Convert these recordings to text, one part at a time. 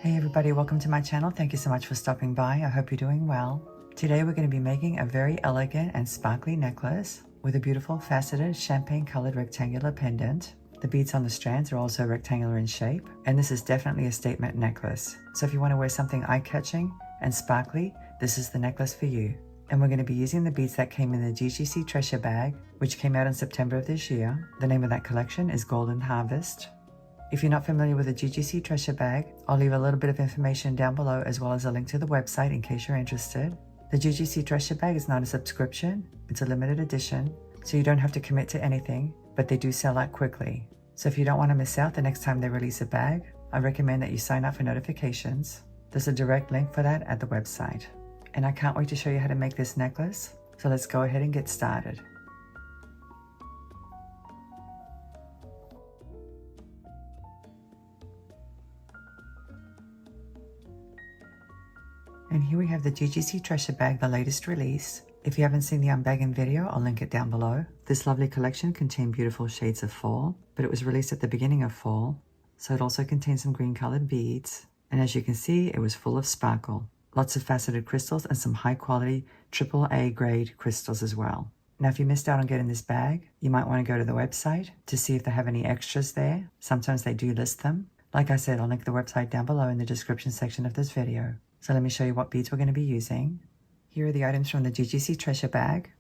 Hey everybody, welcome to my channel. Thank you so much for stopping by. I hope you're doing well. Today we're going to be making a very elegant and sparkly necklace with a beautiful faceted champagne colored rectangular pendant. The beads on the strands are also rectangular in shape, and this is definitely a statement necklace. So if you want to wear something eye-catching and sparkly, this is the necklace for you. And we're going to be using the beads that came in the GGC Treasure bag, which came out in September of this year. The name of that collection is Golden Harvest. If you're not familiar with the GGC Treasure bag, I'll leave a little bit of information down below as well as a link to the website in case you're interested. The GGC Treasure bag is not a subscription, it's a limited edition, so you don't have to commit to anything, but they do sell out quickly. So if you don't want to miss out the next time they release a bag, I recommend that you sign up for notifications. There's a direct link for that at the website. And I can't wait to show you how to make this necklace, so let's go ahead and get started. And here we have the GGC Treasure bag, the latest release. If you haven't seen the unbagging video, I'll link it down below. This lovely collection contained beautiful shades of fall, but it was released at the beginning of fall, so it also contains some green colored beads. And as you can see, it was full of sparkle. Lots of faceted crystals and some high quality AAA grade crystals as well. Now if you missed out on getting this bag, you might want to go to the website to see if they have any extras there. Sometimes they do list them. Like I said, I'll link the website down below in the description section of this video. So let me show you what beads we're going to be using. Here are the items from the GGC Treasure bag.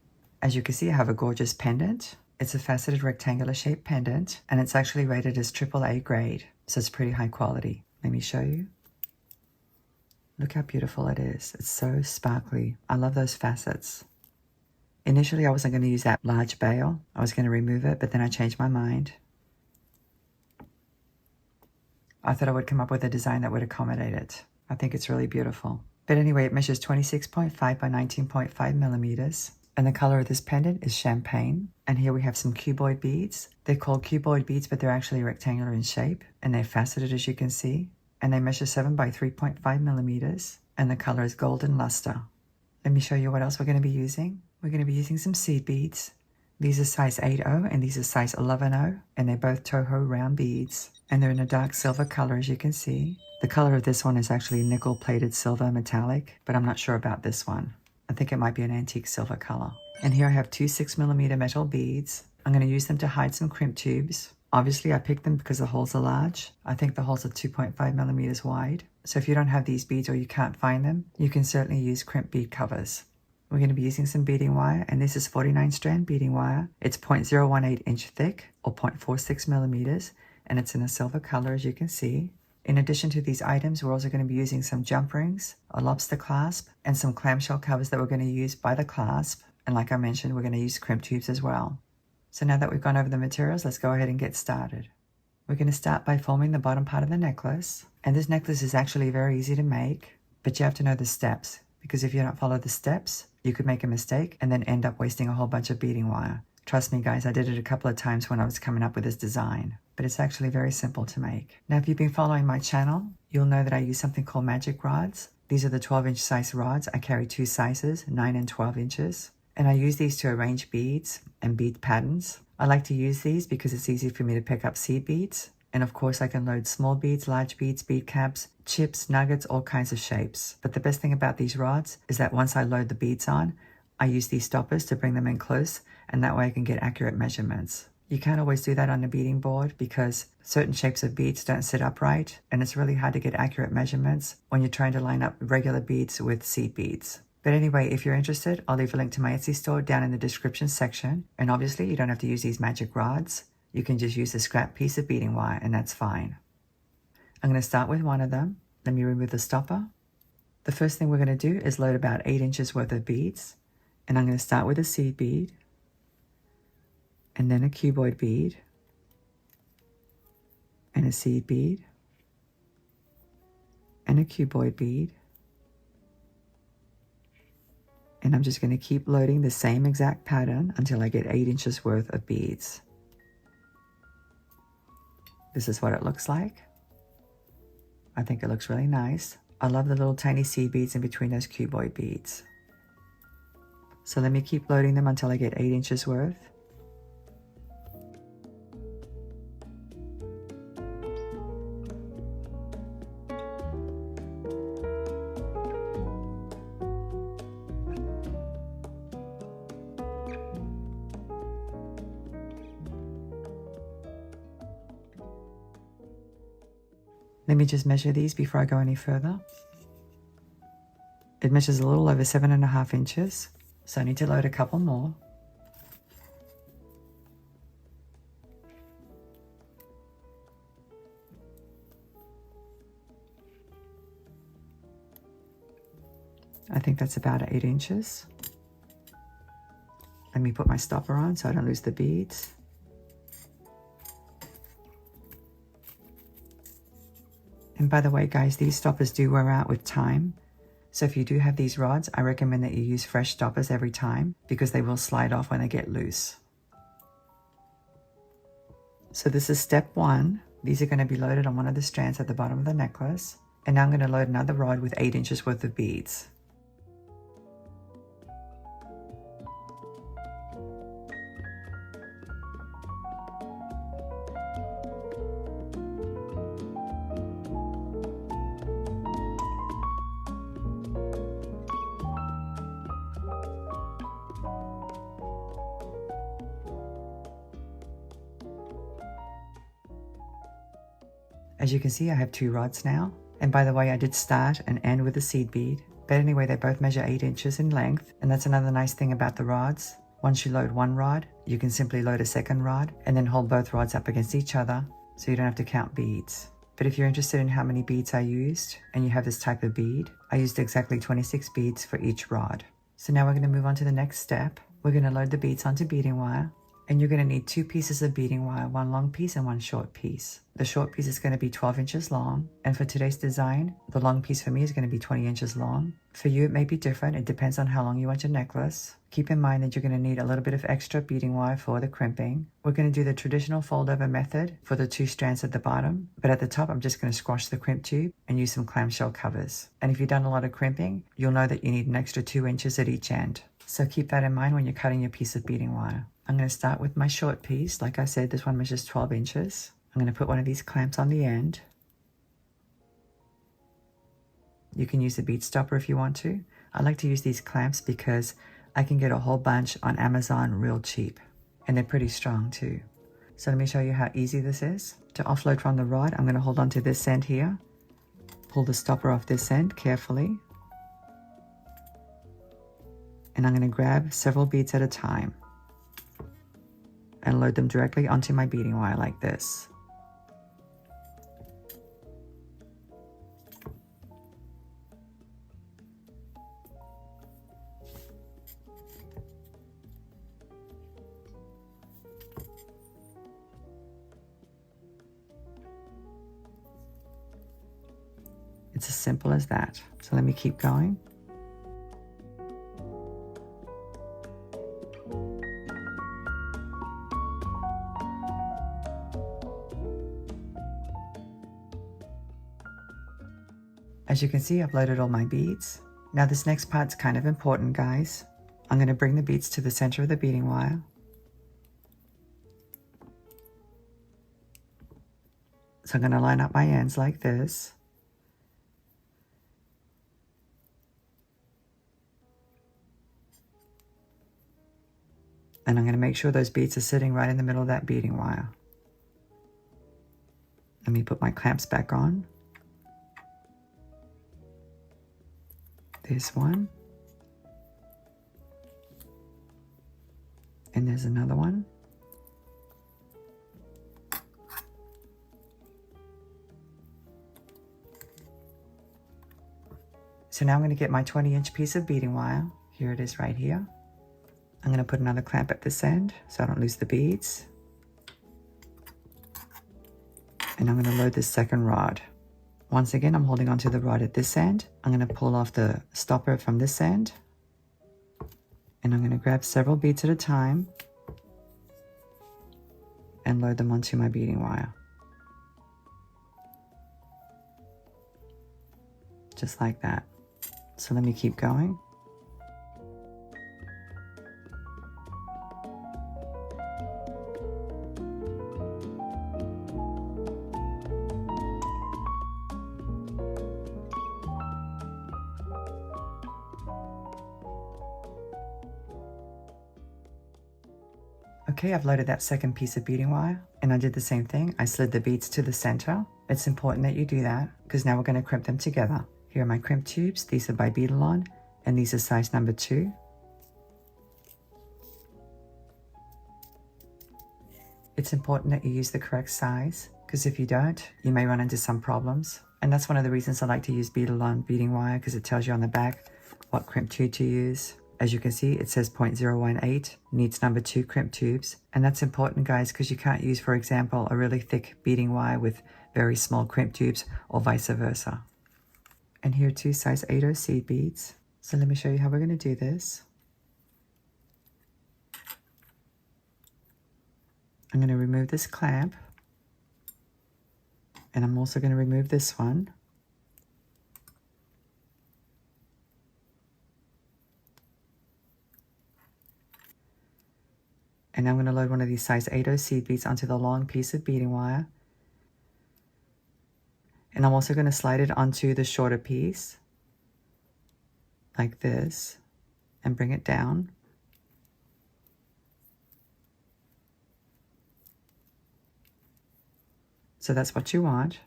As you can see, I have a gorgeous pendant. It's a faceted rectangular shaped pendant, and it's actually rated as AAA grade, so it's pretty high quality. Let me show you. Look how beautiful it is. It's so sparkly. I love those facets. Initially, I wasn't going to use that large bail. I was going to remove it, but then I changed my mind. I thought I would come up with a design that would accommodate it. I think it's really beautiful. But anyway, it measures 26.5 by 19.5 millimeters. And the color of this pendant is champagne. And here we have some cuboid beads. They're called cuboid beads, but they're actually rectangular in shape. And they're faceted, as you can see. And they measure 7 by 3.5 millimeters. And the color is golden luster. Let me show you what else we're going to be using. We're going to be using some seed beads. These are size 8.0 and these are size 11.0. And they're both Toho round beads. And they're in a dark silver color, as you can see. The color of this one is actually nickel plated silver metallic, but I'm not sure about this one. I think it might be an antique silver color. And here I have two 6mm metal beads. I'm going to use them to hide some crimp tubes. Obviously I picked them because the holes are large. I think the holes are 2.5 millimeters wide. So if you don't have these beads or you can't find them, you can certainly use crimp bead covers. We're going to be using some beading wire, and this is 49 strand beading wire. It's 0.018 inch thick or 0.46 millimeters, and it's in a silver color, as you can see. In addition to these items, we're also going to be using some jump rings, a lobster clasp, and some clamshell covers that we're going to use by the clasp. And like I mentioned, we're going to use crimp tubes as well. So now that we've gone over the materials, let's go ahead and get started. We're going to start by forming the bottom part of the necklace. And this necklace is actually very easy to make, but you have to know the steps, because if you don't follow the steps, you could make a mistake and then end up wasting a whole bunch of beading wire. Trust me guys, I did it a couple of times when I was coming up with this design, but it's actually very simple to make. Now if you've been following my channel, you'll know that I use something called magic rods. These are the 12-inch size rods. I carry two sizes, 9 and 12 inches. And I use these to arrange beads and bead patterns. I like to use these because it's easy for me to pick up seed beads. And of course I can load small beads, large beads, bead caps, chips, nuggets, all kinds of shapes. But the best thing about these rods is that once I load the beads on, I use these stoppers to bring them in close, and that way I can get accurate measurements. You can't always do that on a beading board because certain shapes of beads don't sit upright, and it's really hard to get accurate measurements when you're trying to line up regular beads with seed beads. But anyway, if you're interested, I'll leave a link to my Etsy store down in the description section. And obviously you don't have to use these magic rods. You can just use a scrap piece of beading wire, and that's fine. I'm going to start with one of them. Let me remove the stopper. The first thing we're going to do is load about 8 inches worth of beads. And I'm going to start with a seed bead, and then a cuboid bead, and a seed bead, and a cuboid bead. And I'm just going to keep loading the same exact pattern until I get 8 inches worth of beads. This is what it looks like. I think it looks really nice. I love the little tiny seed beads in between those cuboid beads. So let me keep loading them until I get 8 inches worth. Let me just measure these before I go any further. It measures a little over 7.5 inches, so I need to load a couple more. I think that's about 8 inches. Let me put my stopper on so I don't lose the beads. And by the way, guys, these stoppers do wear out with time. So if you do have these rods, I recommend that you use fresh stoppers every time because they will slide off when they get loose. So this is step 1. These are going to be loaded on one of the strands at the bottom of the necklace. And now I'm going to load another rod with 8 inches worth of beads. As you can see, I have 2 rods now. And by the way, I did start and end with a seed bead. But anyway, they both measure 8 inches in length. And that's another nice thing about the rods. Once you load one rod, you can simply load a second rod and then hold both rods up against each other so you don't have to count beads. But if you're interested in how many beads I used and you have this type of bead, I used exactly 26 beads for each rod. So now we're going to move on to the next step. We're going to load the beads onto beading wire. And you're going to need 2 pieces of beading wire, one long piece and one short piece. The short piece is going to be 12 inches long. And for today's design, the long piece for me is going to be 20 inches long. For you, it may be different. It depends on how long you want your necklace. Keep in mind that you're going to need a little bit of extra beading wire for the crimping. We're going to do the traditional fold over method for the 2 strands at the bottom. But at the top, I'm just going to squash the crimp tube and use some clamshell covers. And if you've done a lot of crimping, you'll know that you need an extra 2 inches at each end. So keep that in mind when you're cutting your piece of beading wire. I'm going to start with my short piece. Like I said, this one measures 12 inches. I'm going to put one of these clamps on the end. You can use a bead stopper if you want to. I like to use these clamps because I can get a whole bunch on Amazon real cheap. And they're pretty strong too. So let me show you how easy this is. To offload from the rod, I'm going to hold on to this end here. Pull the stopper off this end carefully. And I'm going to grab several beads at a time and load them directly onto my beading wire like this. It's as simple as that. So let me keep going. As you can see, I've loaded all my beads. Now this next part's kind of important, guys. I'm going to bring the beads to the center of the beading wire. So I'm going to line up my ends like this. And I'm going to make sure those beads are sitting right in the middle of that beading wire. Let me put my clamps back on. There's one. And there's another one. So now I'm going to get my 20-inch piece of beading wire. Here it is right here. I'm going to put another clamp at this end so I don't lose the beads. And I'm going to load this second rod. Once again, I'm holding onto the rod at this end. I'm going to pull off the stopper from this end. And I'm going to grab several beads at a time and load them onto my beading wire. Just like that. So let me keep going. Okay, I've loaded that second piece of beading wire and I did the same thing. I slid the beads to the center It's important that you do that because now we're going to crimp them together. Here are my crimp tubes. These are by Bead Selection and these are size number 2. It's important that you use the correct size because if you don't, you may run into some problems. And that's one of the reasons I like to use Bead Selection beading wire, because it tells you on the back what crimp tube to use. As you can see, it says 0.018, needs number 2 crimp tubes. And that's important, guys, because you can't use, for example, a really thick beading wire with very small crimp tubes or vice versa. And here are 2 size 8/0 seed beads. So let me show you how we're going to do this. I'm going to remove this clamp. And I'm also going to remove this one. And I'm going to load one of these size 8/0 seed beads onto the long piece of beading wire. And I'm also going to slide it onto the shorter piece, like this, and bring it down. So that's what you want.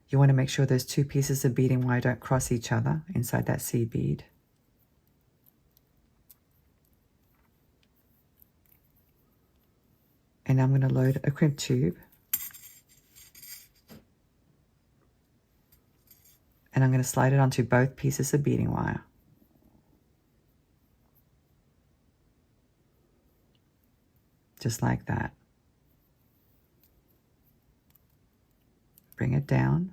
You want to make sure those 2 pieces of beading wire don't cross each other inside that seed bead. And I'm going to load a crimp tube. And I'm going to slide it onto both pieces of beading wire. Just like that. Bring it down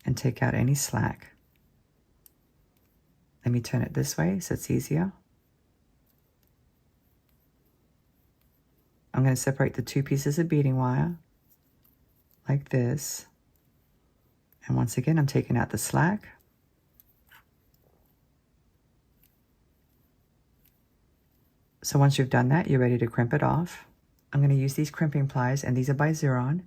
and take out any slack. Let me turn it this way so it's easier. I'm going to separate the 2 pieces of beading wire like this. And once again, I'm taking out the slack. So once you've done that, you're ready to crimp it off. I'm going to use these crimping pliers, and these are by Xeron.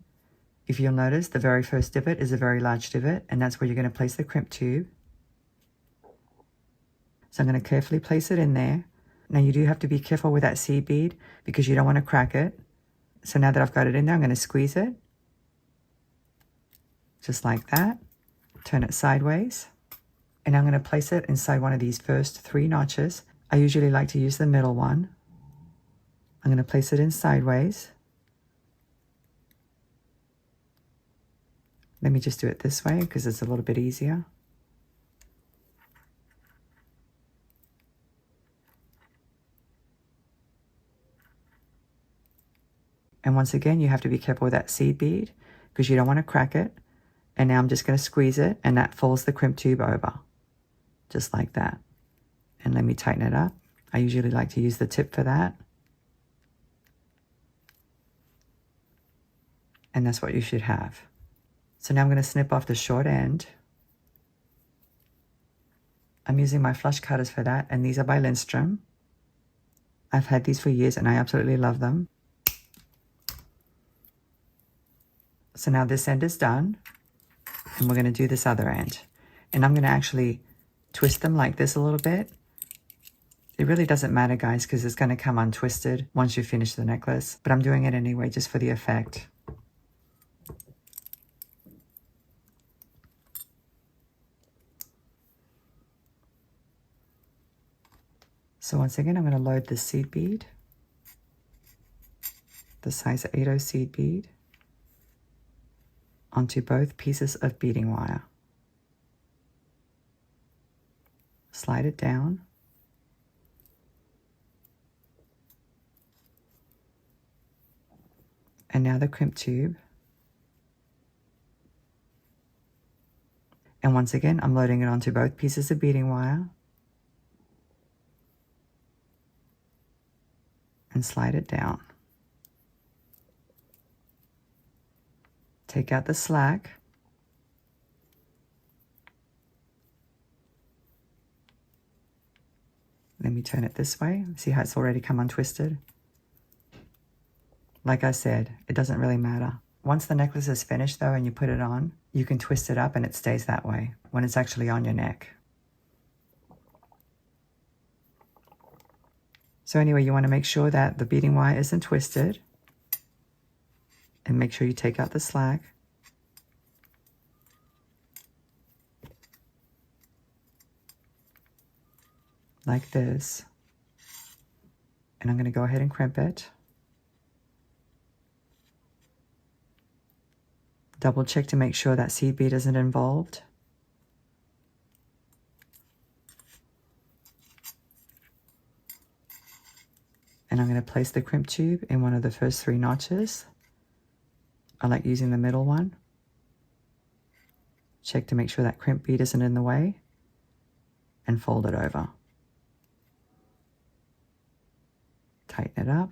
If you'll notice, the very first divot is a very large divot, and that's where you're going to place the crimp tube. So I'm going to carefully place it in there. Now you do have to be careful with that seed bead because you don't want to crack it. So now that I've got it in there, I'm going to squeeze it. Just like that. Turn it sideways. And I'm going to place it inside one of these first 3 notches. I usually like to use the middle one. I'm going to place it in sideways. Let me just do it this way because it's a little bit easier. And once again, you have to be careful with that seed bead because you don't want to crack it. And now I'm just going to squeeze it, and that folds the crimp tube over. Just like that. And let me tighten it up. I usually like to use the tip for that. And that's what you should have. So now I'm going to snip off the short end. I'm using my flush cutters for that, and these are by Lindstrom. I've had these for years and I absolutely love them. So now this end is done, and we're going to do this other end. And I'm going to actually twist them like this a little bit. It really doesn't matter, guys, because it's going to come untwisted once you finish the necklace. But I'm doing it anyway just for the effect. So once again, I'm going to load the seed bead, the size 8/0 seed bead, onto both pieces of beading wire. Slide it down. And now the crimp tube. And once again, I'm loading it onto both pieces of beading wire. And slide it down. Take out the slack. Let me turn it this way. See how it's already come untwisted? Like I said, it doesn't really matter. Once the necklace is finished though and you put it on, you can twist it up and it stays that way when it's actually on your neck. So anyway, you want to make sure that the beading wire isn't twisted. and make sure you take out the slack. Like this. And I'm going to go ahead and crimp it. Double check to make sure that seed bead isn't involved. And I'm going to place the crimp tube in one of the first 3 notches. I like using the middle one. Check to make sure that crimp bead isn't in the way. And fold it over. Tighten it up.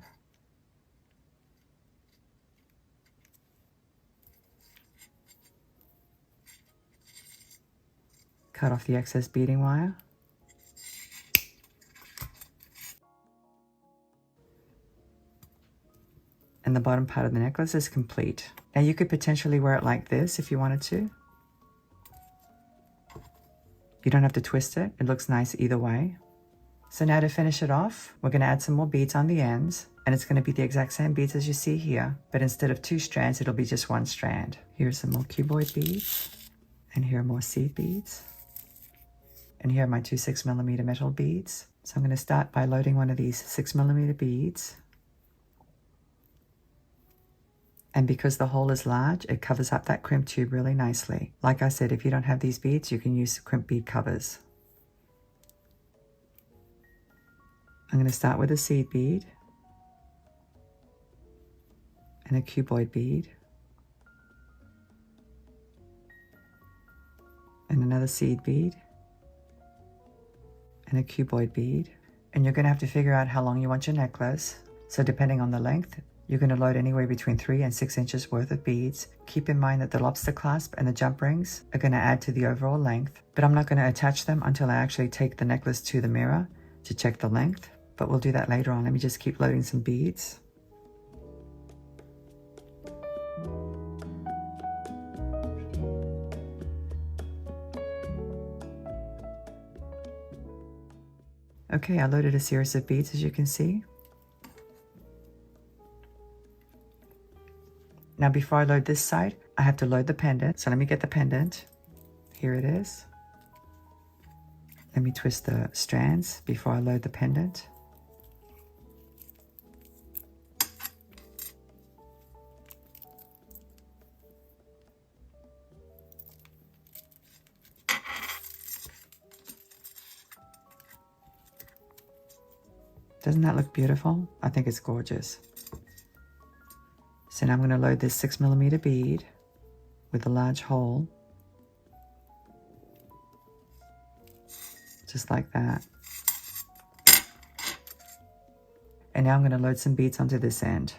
Cut off the excess beading wire. And the bottom part of the necklace is complete. Now you could potentially wear it like this if you wanted to. You don't have to twist it. It looks nice either way. So now to finish it off, we're going to add some more beads on the ends. And it's going to be the exact same beads as you see here. But instead of 2 strands, it'll be just 1 strand. Here's some more cuboid beads. And here are more seed beads. And here are my 2 6mm metal beads. So I'm going to start by loading one of these 6mm beads. And because the hole is large, it covers up that crimp tube really nicely. Like I said, if you don't have these beads, you can use crimp bead covers. I'm going to start with a seed bead and a cuboid bead and another seed bead and a cuboid bead. And you're going to have to figure out how long you want your necklace. So depending on the length, you're going to load anywhere between 3 and 6 inches worth of beads. Keep in mind that the lobster clasp and the jump rings are going to add to the overall length, but I'm not going to attach them until I actually take the necklace to the mirror to check the length, but we'll do that later on. Let me just keep loading some beads. Okay, I loaded a series of beads, as you can see. Now before I load this side, I have to load the pendant. So let me get the pendant. Here it is. Let me twist the strands before I load the pendant. Doesn't that look beautiful? I think it's gorgeous. So now I'm going to load this 6mm bead with a large hole. Just like that. And now I'm going to load some beads onto this end.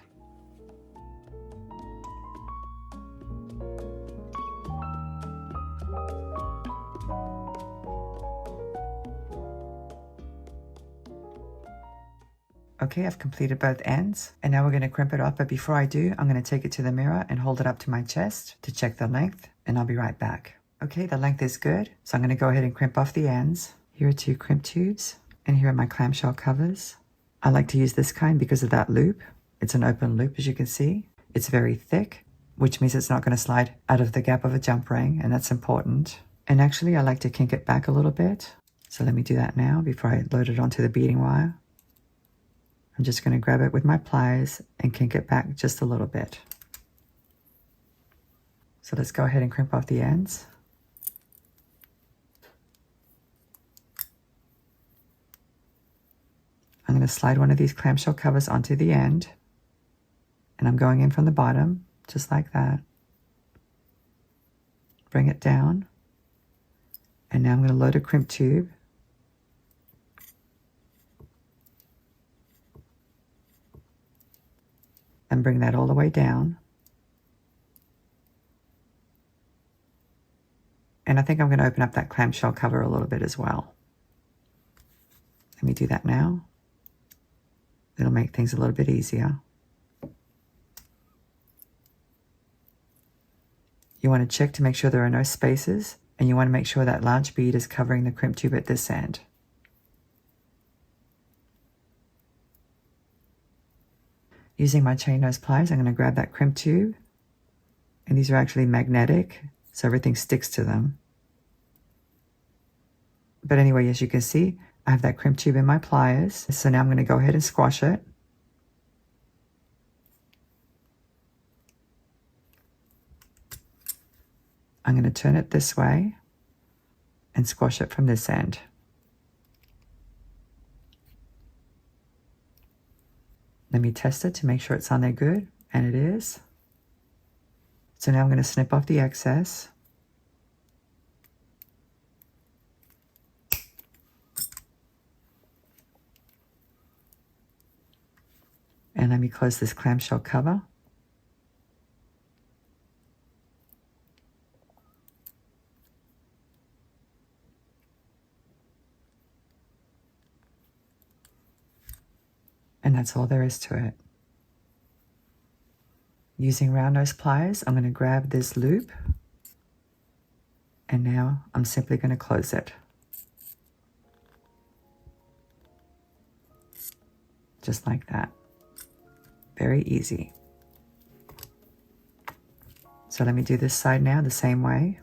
Okay, I've completed both ends, and now we're going to crimp it off, but before I do, I'm going to take it to the mirror and hold it up to my chest to check the length, and I'll be right back. Okay, the length is good, so I'm going to go ahead and crimp off the ends. Here are 2 crimp tubes, and here are my clamshell covers. I like to use this kind because of that loop. It's an open loop, as you can see. It's very thick, which means it's not going to slide out of the gap of a jump ring, and that's important. And actually, I like to kink it back a little bit, so let me do that now before I load it onto the beading wire. I'm just going to grab it with my pliers and kink it back just a little bit. So let's go ahead and crimp off the ends. I'm going to slide one of these clamshell covers onto the end, and I'm going in from the bottom, just like that. Bring it down, and now I'm going to load a crimp tube. And bring that all the way down. And I think I'm going to open up that clamshell cover a little bit as well. Let me do that now. It'll make things a little bit easier. You want to check to make sure there are no spaces, and you want to make sure that large bead is covering the crimp tube at this end. Using my chain nose pliers, I'm going to grab that crimp tube. And these are actually magnetic, so everything sticks to them. But anyway, as you can see, I have that crimp tube in my pliers. So now I'm going to go ahead and squash it. I'm going to turn it this way and squash it from this end. Let me test it to make sure it's on there good, and it is. So now I'm going to snip off the excess. And let me close this clamshell cover. And that's all there is to it. Using round nose pliers, I'm going to grab this loop. And now I'm simply going to close it. Just like that. Very easy. So let me do this side now the same way.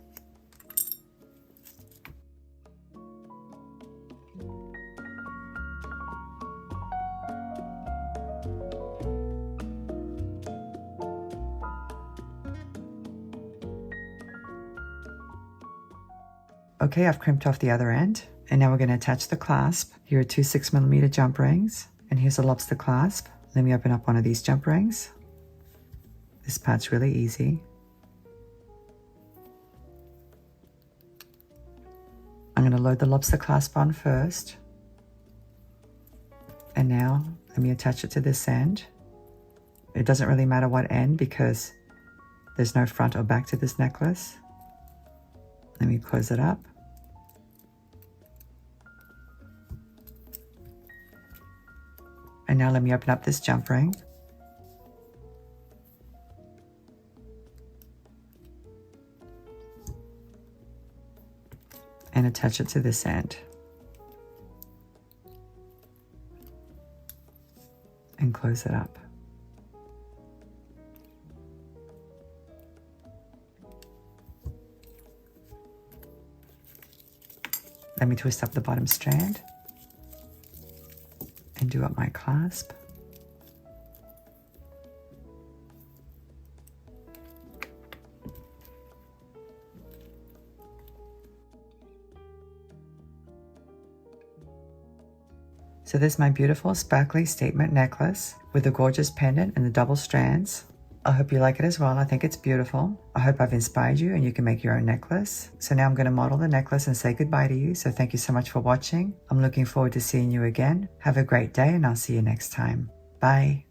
Okay, I've crimped off the other end, and now we're going to attach the clasp. Here are two 6mm jump rings, and here's a lobster clasp. Let me open up one of these jump rings. This part's really easy. I'm going to load the lobster clasp on first. And now let me attach it to this end. It doesn't really matter what end because there's no front or back to this necklace. Let me close it up. And now let me open up this jump ring. And attach it to this end. And close it up. Let me twist up the bottom strand and do up my clasp. So this is my beautiful sparkly statement necklace with the gorgeous pendant and the double strands. I hope you like it as well. I think it's beautiful. I hope I've inspired you and you can make your own necklace. So now I'm going to model the necklace and say goodbye to you. So thank you so much for watching. I'm looking forward to seeing you again. Have a great day and I'll see you next time. Bye.